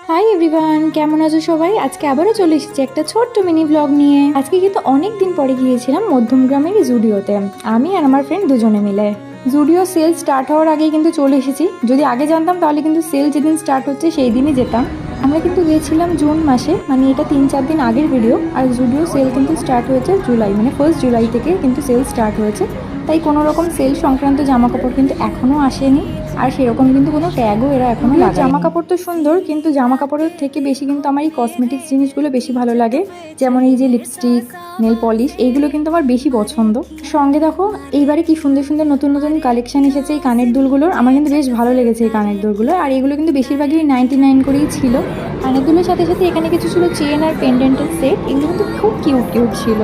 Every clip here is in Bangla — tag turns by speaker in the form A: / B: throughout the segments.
A: হাই এভরিওয়ান, কেমন আছো সবাই? আজকে আবারও চলে এসেছি একটা ছোট্ট মিনি ব্লগ নিয়ে। আজকে কিন্তু অনেক দিন পরে গিয়েছিলাম মধ্যমগ্রামের জুডিওতে, আমি আর আমার ফ্রেন্ড দুজনে মিলে। জুডিও সেল স্টার্ট হওয়ার আগেই কিন্তু চলে এসেছি। যদি আগে জানতাম তাহলে কিন্তু সেল যেদিন স্টার্ট হচ্ছে সেই দিনই যেতাম। আমরা কিন্তু গিয়েছিলাম জুন মাসে, মানে এটা 3-4 দিন আগের ভিডিও। আর জুডিও সেল কিন্তু স্টার্ট হয়েছে জুলাই, মানে 1 জুলাই থেকে কিন্তু সেল স্টার্ট হয়েছে। তাই কোনো রকম সেল সংক্রান্ত জামা কাপড় কিন্তু এখনও আসেনি। আর সেরকম কিন্তু কোনো ট্যাগও এরা এখনো লাগায়নি। জামা কাপড় তো সুন্দর, কিন্তু জামা কাপড়ের থেকে বেশি কিন্তু আমার এই কসমেটিক্স জিনিসগুলো বেশি ভালো লাগে। যেমন এই যে লিপস্টিক, নেল পলিশ, এইগুলো কিন্তু আমার বেশি পছন্দ। সঙ্গে দেখো এইবারে কি সুন্দর সুন্দর নতুন নতুন কালেকশন এসেছে এই কানের দুলগুলোর। আমার কিন্তু বেশ ভালো লেগেছে এই কানের দুলগুলো। আর এগুলো কিন্তু বেশিরভাগই 99 করেই ছিল। কানের দুলের সাথে সাথে এখানে কিছু ছিল চেন আর পেন্ডেন্টের সেট। এগুলো কিন্তু খুব কিউট কিউট ছিল।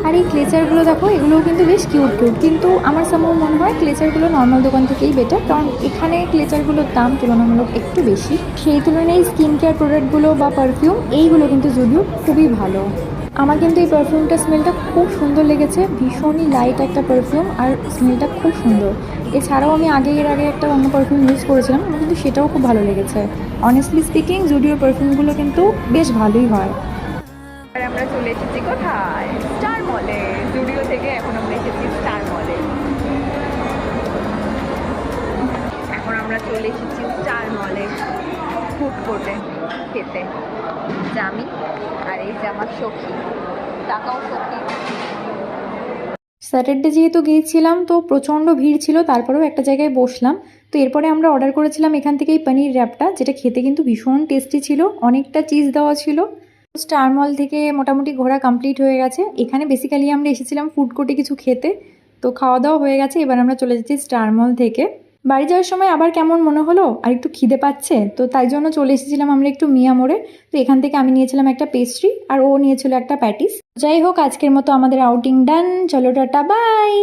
A: আর এই ক্লেচারগুলো দেখো, এগুলোও কিন্তু বেশ কিউট কিউট, কিন্তু আমার সামনে মনে হয় ক্লেচারগুলো নর্মাল দোকান থেকেই বেটার, কারণ এখানে ক্লেচারগুলোর দাম তুলনামূলক একটু বেশি। সেই তুলনায় স্কিন কেয়ার প্রোডাক্টগুলো বা পারফিউম এইগুলো কিন্তু যদিও খুবই ভালো। আমার কিন্তু এই পারফিউমটার স্মেলটা খুব সুন্দর লেগেছে, ভীষণই লাইট একটা পারফিউম আর স্মেলটা খুব সুন্দর। এছাড়াও আমি এর আগে একটা অন্য পারফিউম ইউজ করেছিলাম, আমার কিন্তু সেটাও খুব ভালো লেগেছে। অনেস্টলি স্পিকিং জুডিওর পারফিউমগুলো কিন্তু বেশ ভালোই হয়।
B: আর আমরা চলে এসেছি কোথায়? স্টার মলে। জুডিও থেকে এখন আমরা এসেছি স্টার মলে। এখন আমরা চলে এসেছি স্টার মলে ফুড কোর্টে খেতে। জামি আর এই যে আমার সখী, টাকাও সখী।
A: স্যাটারডে যেহেতু গিয়েছিলাম তো প্রচণ্ড ভিড় ছিল, তারপরেও একটা জায়গায় বসলাম। তো এরপরে আমরা অর্ডার করেছিলাম এখান থেকেই পনির র্যাপটা, যেটা খেতে কিন্তু ভীষণ টেস্টি ছিল, অনেকটা চিজ দেওয়া ছিল। স্টার মল থেকে মোটামুটি ঘোরা কমপ্লিট হয়ে গেছে। এখানে বেসিক্যালি আমরা এসেছিলাম ফুড কোর্টে কিছু খেতে। তো খাওয়া দাওয়া হয়ে গেছে, এবার আমরা চলে যাচ্ছি স্টার মল থেকে। বাড়ি যাওয়ার সময় আবার কেমন মনে হলো আর একটু খিদে পাচ্ছে, তো তাই জন্য চলে এসেছিলাম আমরা একটু মিয়া মোড়ে। তো এখান থেকে আমি নিয়েছিলাম একটা পেস্ট্রি আর ও নিয়েছিল একটা প্যাটিস। যাই হোক, আজকের মতো আমাদের আউটিং ডান। চলো টাটা, বাই।